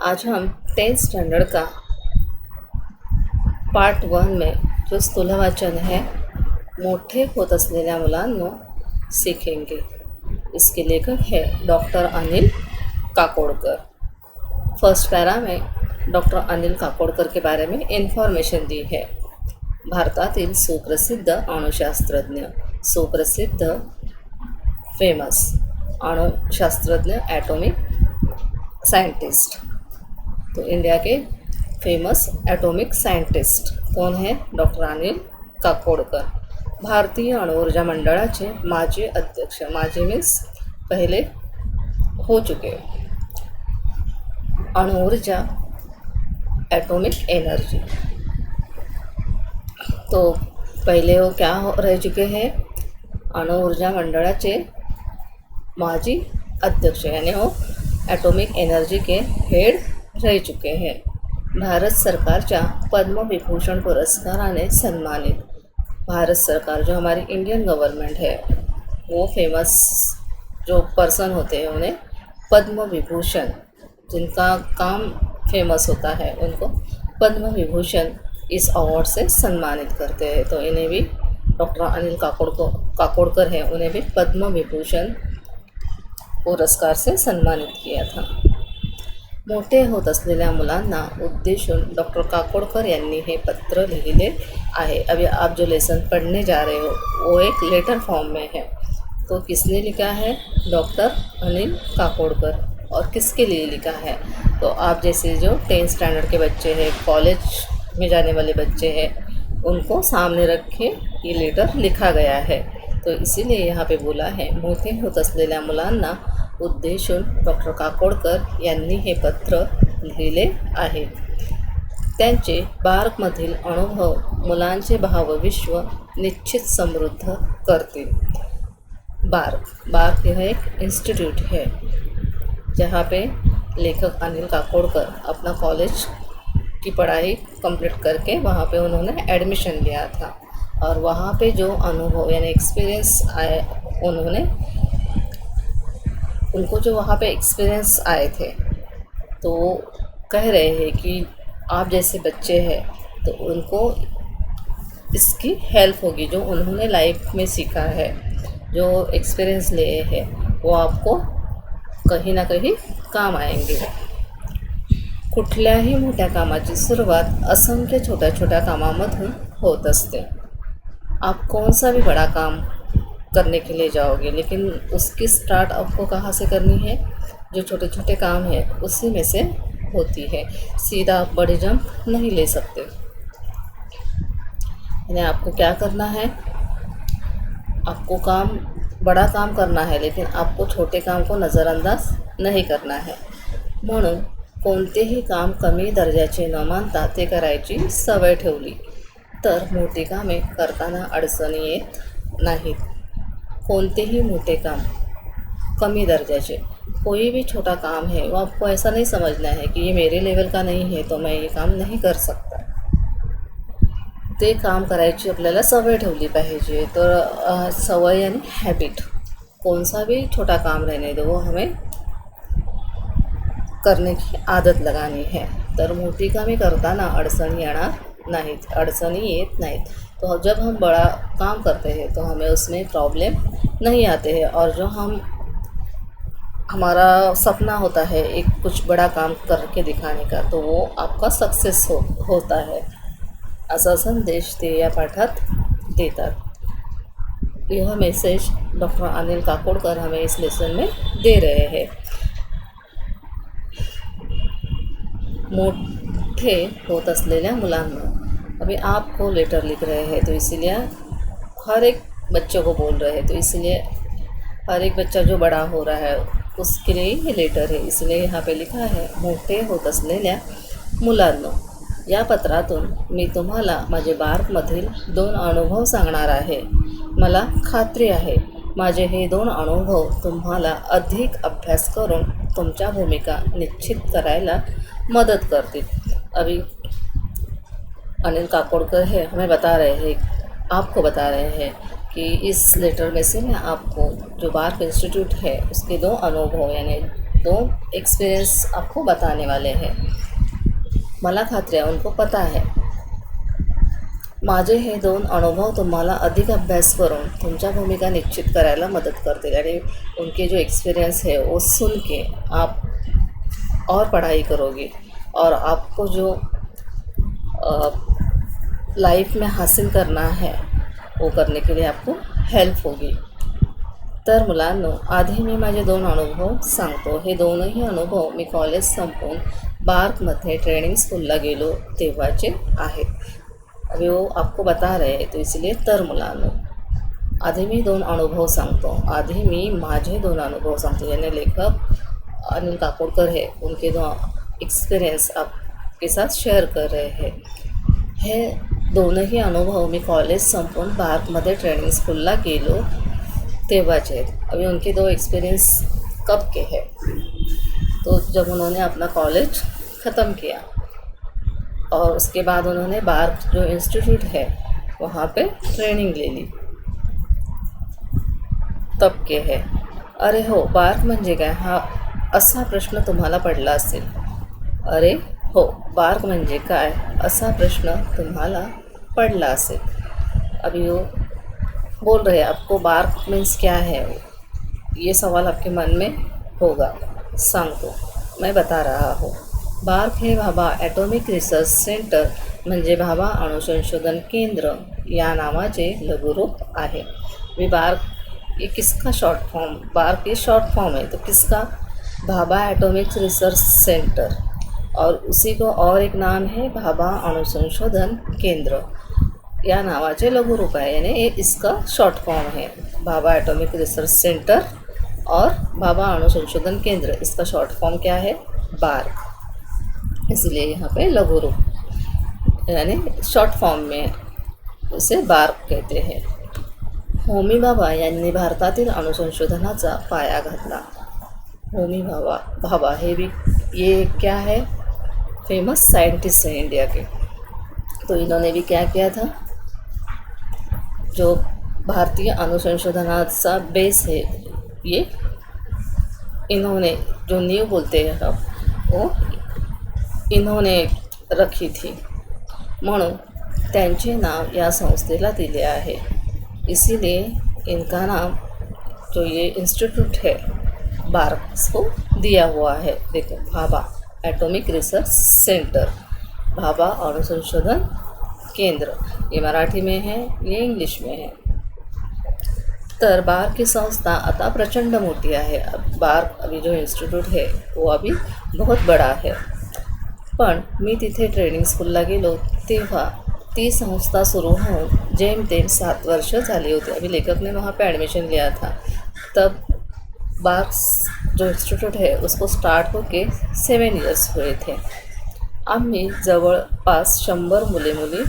आज हम 10th standard का part 1 में जो स्थूलवाचन है मोठे होत असलेल्या मुलांनो सीखेंगे। इसके लेखक है डॉक्टर अनिल काकोडकर। फर्स्ट पैरा में डॉक्टर अनिल काकोडकर के बारे में इन्फॉर्मेशन दी है। भारतातील सुप्रसिद्ध अणुशास्त्रज्ञ, सुप्रसिद्ध फेमस अणुशास्त्रज्ञ, एटॉमिक साइंटिस्ट। तो इंडिया के फेमस एटॉमिक साइंटिस्ट कौन है? डॉक्टर अनिल काकोडकर। भारतीय अणुऊर्जा मंडळाचे माजी अध्यक्ष, माजी मीन्स पहले हो चुके। अणुऊर्जा, एटॉमिक एनर्जी, तो पहले वो क्या रह चुके हैं? अणुऊर्जा मंडळाचे माजी अध्यक्ष, यानी वो एटॉमिक एनर्जी के हेड रह चुके हैं। भारत सरकारच्या पद्मविभूषण पुरस्काराने सन्मानित। भारत सरकार, जो हमारी इंडियन गवर्नमेंट है, वो फेमस जो पर्सन होते हैं उन्हें पद्म विभूषण, जिनका काम फेमस होता है, उनको पद्म विभूषण इस अवार्ड से सम्मानित करते हैं। तो इन्हें भी डॉक्टर अनिल काकोडकर है, उन्हें भी पद्म विभूषण पुरस्कार से सम्मानित किया था। मोठे होत असलेल्या मुलांना उद्देशून डॉक्टर काकोडकर यांनी हे पत्र लिहिले आहे। अभी आप जो लेसन पढ़ने जा रहे हो वो एक लेटर फॉर्म में है। तो किसने लिखा है? डॉक्टर अनिल काकोडकर। और किसके लिए लिखा है? तो आप जैसे जो 10th स्टैंडर्ड के बच्चे हैं, कॉलेज में जाने वाले बच्चे हैं, उनको सामने रख के ये लेटर लिखा गया है। तो इसीलिए यहाँ पे बोला है, मोठे होत असलेल्या मुलांना उद्देशून डॉक्टर काकोडकर यांनी हे पत्र लिहिले आहे। त्यांचे बार्कमधील अनुभव मुलांचे भावविश्व निश्चित समृद्ध करतील। बार्क यह एक इंस्टीट्यूट है जहाँ पे लेखक अनिल काकोडकर अपना कॉलेज की पढ़ाई कंप्लीट करके वहाँ पे उन्होंने एडमिशन लिया था। और वहाँ पे जो अनुभव यानी एक्सपीरियंस आए, उनको जो वहाँ पे एक्सपीरियंस आए थे, तो कह रहे हैं कि आप जैसे बच्चे हैं तो उनको इसकी हेल्प होगी। जो उन्होंने लाइफ में सीखा है, जो एक्सपीरियंस लिए हैं, वो आपको कहीं ना कहीं काम आएंगे। कुठल्याही मोठ्या कामाची सुरुवात असंख्य छोट्या छोट्या कामामधून होत असते। आप कौन सा भी बड़ा काम करने के लिए जाओगे, लेकिन उसकी स्टार्ट आपको कहाँ से करनी है? जो छोटे छोटे काम हैं उसी में से होती है। सीधा आप बड़े जंप नहीं ले सकते। यानी आपको क्या करना है? आपको बड़ा काम करना है, लेकिन आपको छोटे काम को नज़रअंदाज नहीं करना है। म्हणून कोणतेही काम कमी दर्जाचे न मानता ते करायची सवय ठेवली तर मोठी कामे करताना अडचणी येत नाहीत। कोणतेही मोठे काम कमी दर्जाचे, कोई भी छोटा काम है वो आपको ऐसा नहीं समझना है कि ये मेरे लेवल का नहीं है तो मैं ये काम नहीं कर सकता। ते काम करायची आपल्याला सवय ठेवली पाहिजे। तर सवय यानी हैबिट, कौन सा भी छोटा काम रहने दो, वो हमें करने की आदत लगानी है। तर मोठी कामे करताना अडचणी येणार नाहीत, अडचणी येत नाहीत। तो जब हम बड़ा काम करते हैं तो हमें उसमें प्रॉब्लम नहीं आते हैं। और जो हमारा सपना होता है एक कुछ बड़ा काम करके दिखाने का, तो वो आपका सक्सेस होता है, असा संदेश ते या पाठात देतात। यह मैसेज डॉक्टर अनिल काकोडकर हमें इस लेसन में दे रहे हैं। मोठे होत असलेल्या मुलांना, अभी आपको लेटर लिख रहे हैं तो इसीलिए हर एक बच्चों को बोल रहे हैं, तो इसलिए हर एक बच्चा जो बड़ा हो रहा है उसके लिए ये लेटर है। इसलिए यहाँ पे लिखा है, मोठे होत असलेल्या मुलांनो, या पत्रातून मी तुम्हाला माझे बार्कमधील 2 अनुभव सांगणार आहे। मला खात्री आहे माझे हे 2 अनुभव तुम्हाला अधिक अभ्यास करून तुमच्या भूमिका निश्चित करायला मदद करतील। अभी अनिल काकोडकर है हमें बता रहे हैं, आपको बता रहे हैं कि इस लेटर में से मैं आपको जो बार्क इंस्टीट्यूट है उसके 2 अनुभव यानी दो एक्सपिरियंस आपको बताने वाले हैं. मला खात्री आहे उनको पता है. माझे हे 2 अनुभव तुम्हाला अधिक अभ्यास करून तुमच्या भूमिका निश्चित करायला मदत करतील आणि उनके जो एक्सपीरियंस है वो सुन के आप और पढ़ाई करोगे और आपको जो लाइफ में हासिल करना है वो करने के लिए आपको हेल्प होगी. तर मुलांनो, आधी मी माझे 2 अनुभव सांगतो. हे दोनही अनुभव मी कॉलेज संपवून बार्कमध्ये ट्रेनिंग स्कूलला गेलो तेव्हाचे आहेत. अभी वो आपको बता रहे हैं, तो इसलिए तर मुलांनो, आधी मी 2 अनुभव सांगतो. आधी मी माझे 2 अनुभव सांगतो. याने लेखक अनिल काकोडकर है, उनके 2 एक्सपीरियंस आपके साथ शेअर कर रहे हैं. हे दोनही अनुभव मी कॉलेज संपवून बार्कमध्ये ट्रेनिंग स्कूलला गेलो तेव्हाचे आहेत. अभी उनके 2 एक्सपीरियंस कब के हैं, तो जब उन्होंने अपना कॉलेज ख़त्म किया और उसके बाद उन्होंने बार्क जो इंस्टीट्यूट है वहाँ पे ट्रेनिंग ले ली तब के है. अरे हो, बार्क म्हणजे काय, हा असा प्रश्न तुम्हाला पडला असेल. अरे हो, बार्क म्हणजे काय असा प्रश्न तुम्हाला पडला असेल. अभी वो बोल रहे हैं आपको बार्क मीन्स क्या है, ये सवाल आपके मन में होगा. सांगतो, मैं बता रहा हूँ. बार्क हे भाभा ॲटॉमिक रिसर्च सेंटर म्हणजे भाभा अणुसंशोधन केंद्र या नावाचे लघुरूप आहे. वी बार्क ये किसका शॉर्ट फॉर्म, बार्क ये शॉर्ट फॉर्म है, तो किसका, भाभा एटॉमिक रिसर्च सेंटर, और उसी को और एक नाम है भाभा अणुसंशोधन केंद्र या नावाचे लघुरूप आहे. यानी ये इसका शॉर्ट फॉर्म है. भाभा एटॉमिक रिसर्च सेंटर और भाभा अणुसंशोधन केंद्र, इसका शॉर्ट फॉर्म क्या है, बार्क. इसलिए यहाँ पे लघुरूप यानी शॉर्ट फॉर्म में उसे बार्क कहते हैं. होमी भाभा यांनी भारतातील अणुसंशोधनाचा पाया घातला. होमी भाभा ये क्या है, फेमस साइंटिस्ट हैं इंडिया के. तो इन्होंने भी क्या किया था, जो भारतीय अणुसंशोधनाचा बेस है, ये इन्होंने जो नींव बोलते हैं हम, वो इन्होंने रखी थी. म्हणून त्यांचे नाव या संस्थेला दिले आहे. इसीलिए इनका नाम जो ये इंस्टीट्यूट है बार्क को दिया हुआ है. देखो, Bhabha Atomic Research Centre, Bhabha अणुसंशोधन केंद्र, ये मराठी में है, ये इंग्लिश में है. तर बार्क की संस्था आता प्रचंड मोठी आहे. बार्क अभी जो इंस्टीट्यूट है वो अभी बहुत बड़ा है. पण मी तिथे ट्रेनिंग स्कूलला गेलो तेव्हा ती संस्था सुरू होऊन जेमतेम 7 वर्ष झाली होती. अभी लेखक ने वहाँ पे एडमिशन लिया था. तब बार्क जो इंस्टीट्यूट है उसको स्टार्ट होके 7 इयर्स हुए थे. आम्ही जवळपास 100 मुले मुली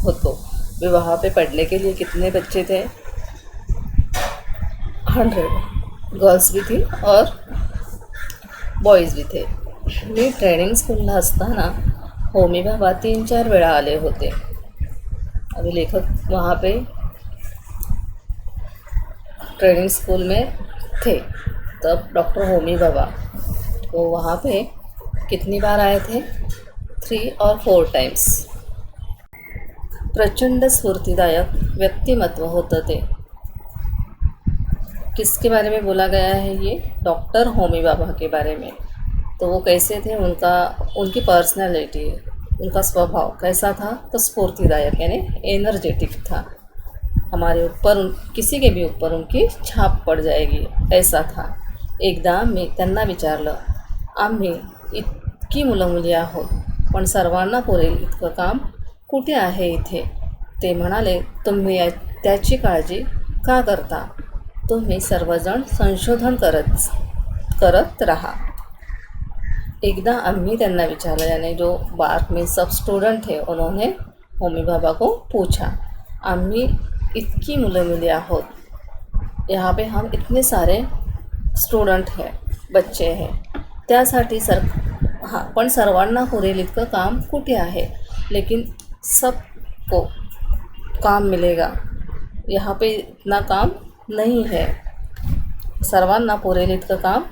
होतो. वे वहाँ पे पढ़ने के लिए कितने बच्चे थे, 100 गर्ल्स भी थी और बॉयज़ भी थे. मी ट्रेनिंग स्कूलला असताना होमी भाभा 3-4 वेळा आले होते. अभी लेखक वहाँ पे ट्रेनिंग स्कूल में थे. तब डॉक्टर होमी भाभा वो वहाँ पे कितनी बार आए थे, 3 और 4 टाइम्स. प्रचंड स्फूर्तिदायक व्यक्तिमत्व होतं ते. किसके बारे में बोला गया है, ये डॉक्टर होमी भाभा के बारे में. तो वो कैसे थे, उनकी पर्सनालिटी, उनका स्वभाव कैसा था, तो स्फूर्तिदायक यानी एनर्जेटिक था. हमारे ऊपर किसी के भी ऊपर उनकी छाप पड़ जाएगी ऐसा था. एकदा मी त्यांना विचारलं, आम्ही इतकी मुलं मुली आहोत पण सर्वांना पुरेल इतकं काम कुठे आहे इथे. ते म्हणाले, तुम्ही त्याची काळजी का करता, तुम्ही सर्वजण संशोधन करत राहा. एकदा आम्ही त्यांना विचारलं, यानी जो बार्क में सब स्टूडेंट है उन्होंने होमी भाभा को पूछा, आम्ही इतकी मुलं मुली आहोत, यहाँ पे हम इतने सारे स्टूडेंट हैं, बच्चे हैं, त्यासाठी हां पण सर्वांना पुरेल इतकं काम कुठे आहे, लेकिन सबको काम मिलेगा, यहाँ पे इतना काम नहीं है. सर्वांना पुरेल इतकं काम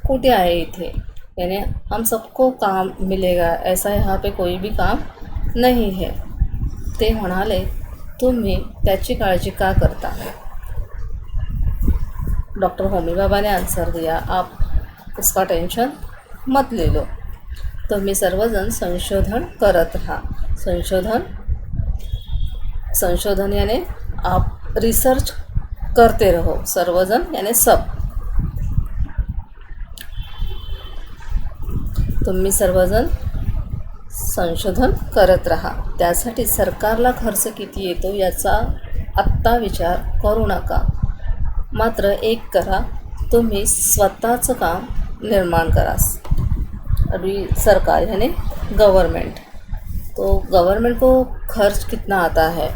कुठे आहे इथे, यानी हम सबको काम मिलेगा, ऐसा यहाँ पे कोई भी काम नहीं है. ते म्हणाले, तुम्ही त्याची काळजी का करता. डॉक्टर होमी बाबा ने आंसर दिया, आप उसका टेंशन मत ले लो. तुम्ही सर्वजण संशोधन करत राहा. संशोधन यानी आप रिसर्च करते रहो. सर्वजण यानी सब. तुम्ही सर्वजण संशोधन करत राहा. त्यासाठी सरकारला खर्च किती येतो याचा आत्ता विचार करू नका. मात्र एक करा, तुम्ही स्वतःचं काम निर्माण करा. अभी सरकार यानी गवर्नमेंट, तो गवर्नमेंट को खर्च कितना आता है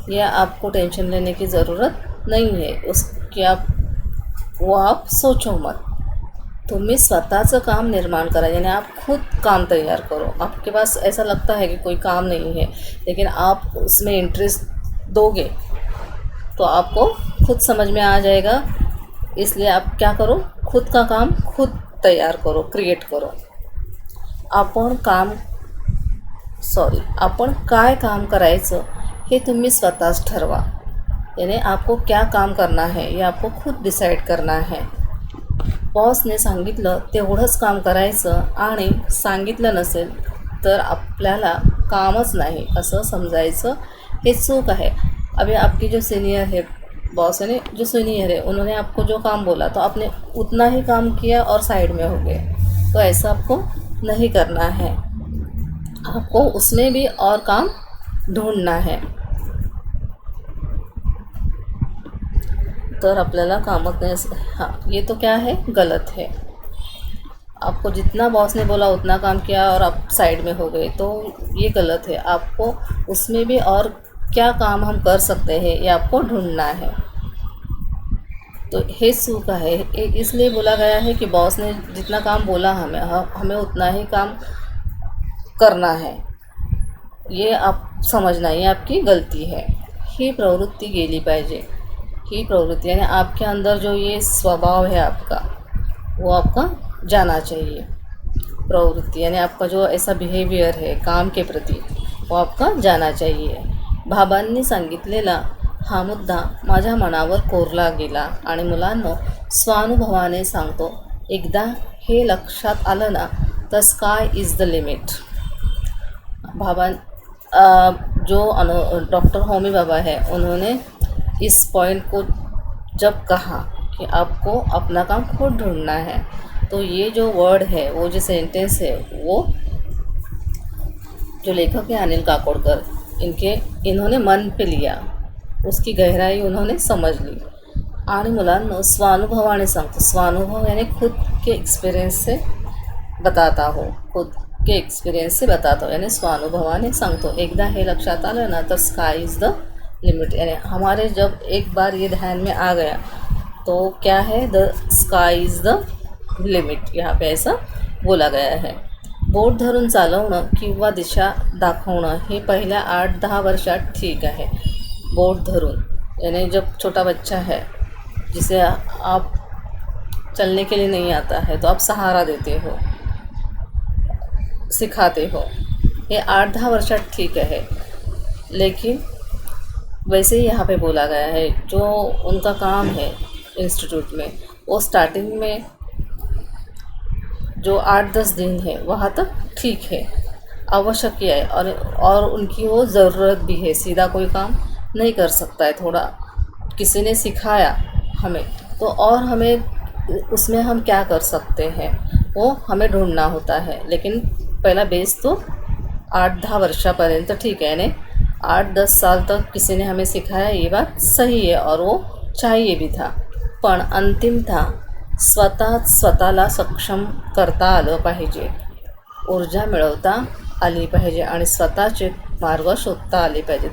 यह आपको टेंशन लेने की ज़रूरत नहीं है. उसकी आप सोचो मत. तुम्ही स्वतःचं काम निर्माण करा, यानी आप खुद काम तैयार करो. आपके पास ऐसा लगता है कि कोई काम नहीं है, लेकिन आप उसमें इंटरेस्ट दोगे तो आपको खुद समझ में आ जाएगा. इसलिए आप क्या करो, खुद का काम खुद तैयार करो, क्रिएट करो. आपण काय काम करायचं हे तुम्ही स्वतःच ठरवा. यानी आपको क्या काम करना है ये आपको खुद डिसाईड करना है. बॉसने सांगितलं तेवढंच काम करायचं आणि सांगितलं नसेल तर आपल्याला कामच नाही असं समजायचं, हे चूक आहे. अभी आपकी जो सीनियर है, बॉस यानी जो सीनियर है, उन्होंने आपको जो काम बोला तो आपने उतना ही काम किया और साइड में हो गए. तो ऐसा आपको नहीं करना है. आपको उसमें भी और काम ढूंढना है. तर आपल्याला कामत नहीं. हाँ, ये तो क्या है, गलत है. आपको जितना बॉस ने बोला उतना काम किया और आप साइड में हो गए, तो ये गलत है. आपको उसमें भी और क्या काम हम कर सकते हैं ये आपको ढूंढना है. तो हे चूक है. इसलिए बोला गया है कि बॉस ने जितना काम बोला हमें उतना ही काम करना है. ये आप समझना, ये आपकी गलती है. ही प्रवृत्ति गेली पाहिजे. ही प्रवृत्ति यानी आपके अंदर जो ये स्वभाव है आपका, वो आपका जाना चाहिए. प्रवृत्ति यानी आपका जो ऐसा बिहेवियर है काम के प्रति, वो आपका जाना चाहिए. बाबांनी सांगितलेला हा मुद्दा माझ्या मनावर कोरला गेला आणि मुलांनो, स्वानुभवाने सांगतो, एकदा हे लक्षात आलं ना तर sky is the limit. Doctor Homi बाबा है, उन्होंने इस पॉइंट को जब कहा कि आपको अपना काम खुद ढूंढना है, तो ये जो वर्ड है, वो जो सेंटेंस है, वो जो लेखक है अनिल काकोडकर, इन्होंने मन पे लिया. उसकी गहराई उन्होंने समझ ली. आणि मुलांना स्वानुभवाने सांगतो. स्वानुभव यानी खुद के एक्सपीरियंस से बताता हो. यानी स्वानुभवाने सांगतो. एकदा हे लक्षात आलं ना तर स्काय इज़ द लिमिट. यानी हमारे जब एक बार ये ध्यान में आ गया तो क्या है, the sky is the limit. यहाँ पे ऐसा बोला गया है. बोट धरून चालवणं किंवा दिशा दाखवणं हे पहिल्या 8-10 वर्षात ठीक आहे. बोट धरून यानी जब छोटा बच्चा है जिसे आप चलने के लिए नहीं आता है तो आप सहारा देते हो, सिखाते हो, ये 8-10 वर्षात ठीक है. लेकिन वैसे ही यहाँ पे बोला गया है, जो उनका काम है इंस्टीट्यूट में, वो स्टार्टिंग में जो 8-10 दिन है वहाँ तक ठीक है, आवश्यक है. और उनकी वो ज़रूरत भी है. सीधा कोई काम नहीं कर सकता है. थोड़ा किसी ने सिखाया हमें तो, और हमें उसमें हम क्या कर सकते हैं वो हमें ढूंढना होता है. लेकिन पहला बेस तो 8-10 वर्षापर्यंत ठीक है. यानी 8-10 साल तक किसी ने हमें सिखाया, ये बात सही है और वो चाहिए भी था. पण अंतिमतः स्वतःला सक्षम करता आलं पाहिजे, ऊर्जा मिळवता आली पाहिजे आणि स्वतःचे मार्ग शोधता आले पाहिजेत.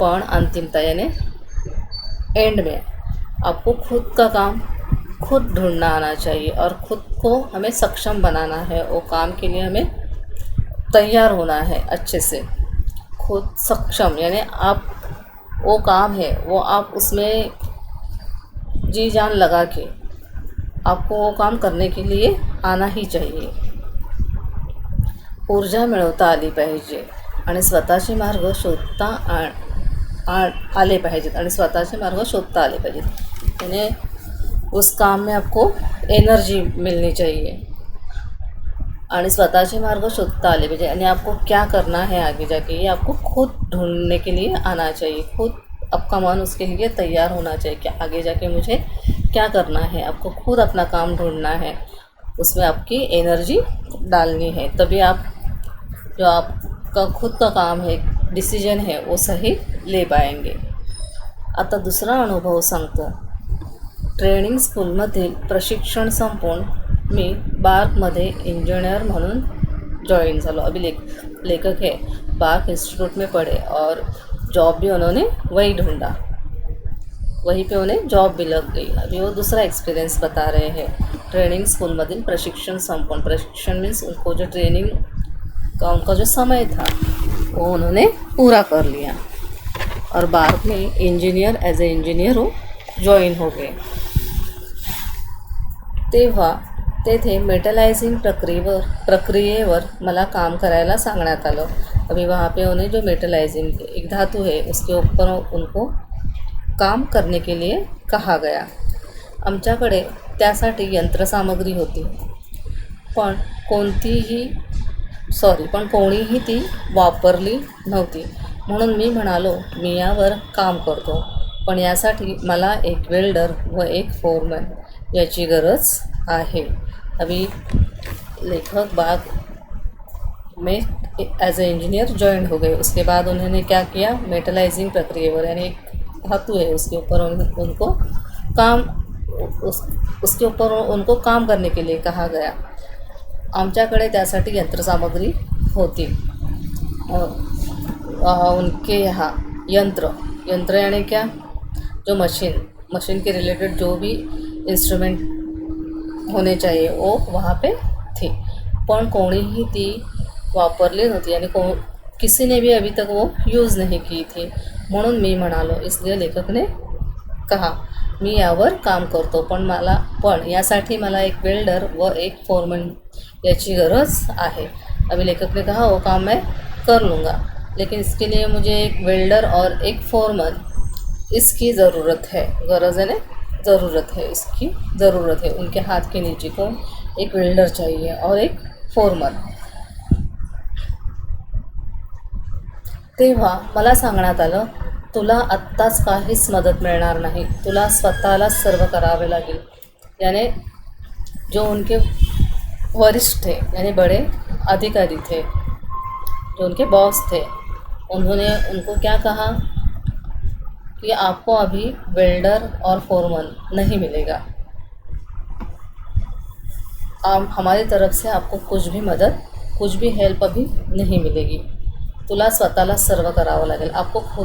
पण अंतिमतः यानी एंड में आपको खुद का काम खुद ढूंढना आना चाहिए और खुद को हमें सक्षम बनाना है. वो काम के लिए हमें तैयार होना है अच्छे से. खुद सक्षम यानी आप वो काम है वो आप उसमें जी जान लगा के आपको वो काम करने के लिए आना ही चाहिए. ऊर्जा मिळवता आली पाहिजे आणि स्वतःचे मार्ग शोधता आले पाहिजेत आणि स्वतःचे मार्ग शोधता आले पाहिजेत. यानी उस काम में आपको एनर्जी मिलनी चाहिए और स्वतःचे मार्ग शोधता आले पाहिजे आणि आपको क्या करना है आगे जाके ये आपको खुद ढूंढने के लिए आना चाहिए. खुद आपका मन उसके लिए तैयार होना चाहिए कि आगे जाके मुझे क्या करना है. आपको खुद अपना काम ढूंढना है, उसमें आपकी एनर्जी डालनी है, तभी आप जो आपका खुद का काम है, डिसीजन है, वो सही ले पाएंगे. आता दुसरा अनुभव सांगतो. ट्रेनिंग स्कूलमधील प्रशिक्षण संपवून मी बार्कमध्ये इंजीनियर म्हणून जॉइन झालो. अभी लेखक है बार्क इंस्टीट्यूट में पढ़े और जॉब भी उन्होंने वही ढूंढा, वहीं पे उन्हें जॉब भी लग गई. अभी वो दूसरा एक्सपीरियंस बता रहे हैं. ट्रेनिंग स्कूलमधील प्रशिक्षण संपन्न, प्रशिक्षण मीन्स उनको जो ट्रेनिंग का उनका जो समय था वो उन्होंने पूरा कर लिया और बार्क में इंजीनियर एज ए इंजीनियर वो जॉइन हो गए. तेव्हा तेथे मेटलायझिंग प्रक्रियेवर मला काम करायला सांगण्यात आलं. अभी वहाँ पे उन्हें जो मेटलाइजिंग एक धातु है उसके ऊपर उनको काम करने के लिए कहा गया. आमच्याकडे त्यासाठी यंत्रसामग्री होती पण कोणीही ती वापरली नव्हती. म्हणून मी म्हणालो मी यावर काम करतो, पण यासाठी मला एक वेल्डर व एक फोरमॅन याची गरज आहे. अभी लेखक बाग में एज ए इंजीनियर जॉइन हो गए. उसके बाद उन्होंने क्या किया, मेटलाइजिंग प्रक्रियेवर यानी एक धातु है उसके ऊपर उनको काम करने के लिए कहा गया. आमच्याकडे त्यासाठी यंत्रसामग्री होती. उनके यहाँ यंत्र यानी क्या, जो मशीन के रिलेटेड जो भी इंस्ट्रूमेंट होने चाहिए वो वहाँ पे थी, पण कोणीही ती वापरली नव्हती यानी किसी ने भी अभी तक वो यूज़ नहीं की थी. म्हणून मी म्हणालो, इसलिए लेखक ने कहा मी यावर काम करतो, पण यासाठी मला एक वेल्डर व एक फोरमैन याची गरज आहे. अभी लेखक ने कहा वो काम मैं कर लूँगा, लेकिन इसके लिए मुझे एक वेल्डर और एक फोरमैन इसकी ज़रूरत है. गरज है ना, ज़रूरत है, इसकी ज़रूरत है. उनके हाथ के नीचे को एक वेल्डर चाहिए और एक फोरमैन. तेव्हा मला सांगण्यात आलं तुला आत्ताच काहीच मदत मिळणार नाही, तुला स्वतःलाच सर्व करावे लागेल. यानी जो उनके वरिष्ठ थे यानी बड़े अधिकारी थे, जो उनके बॉस थे, उन्होंने उनको क्या कहा कि आपको अभी वेल्डर और फोरमैन नहीं मिलेगा, हमारी तरफ से आपको कुछ भी मदद, कुछ भी हेल्प अभी नहीं मिलेगी. तुला स्वतःला सर्व करावं लागेल, आपको खुद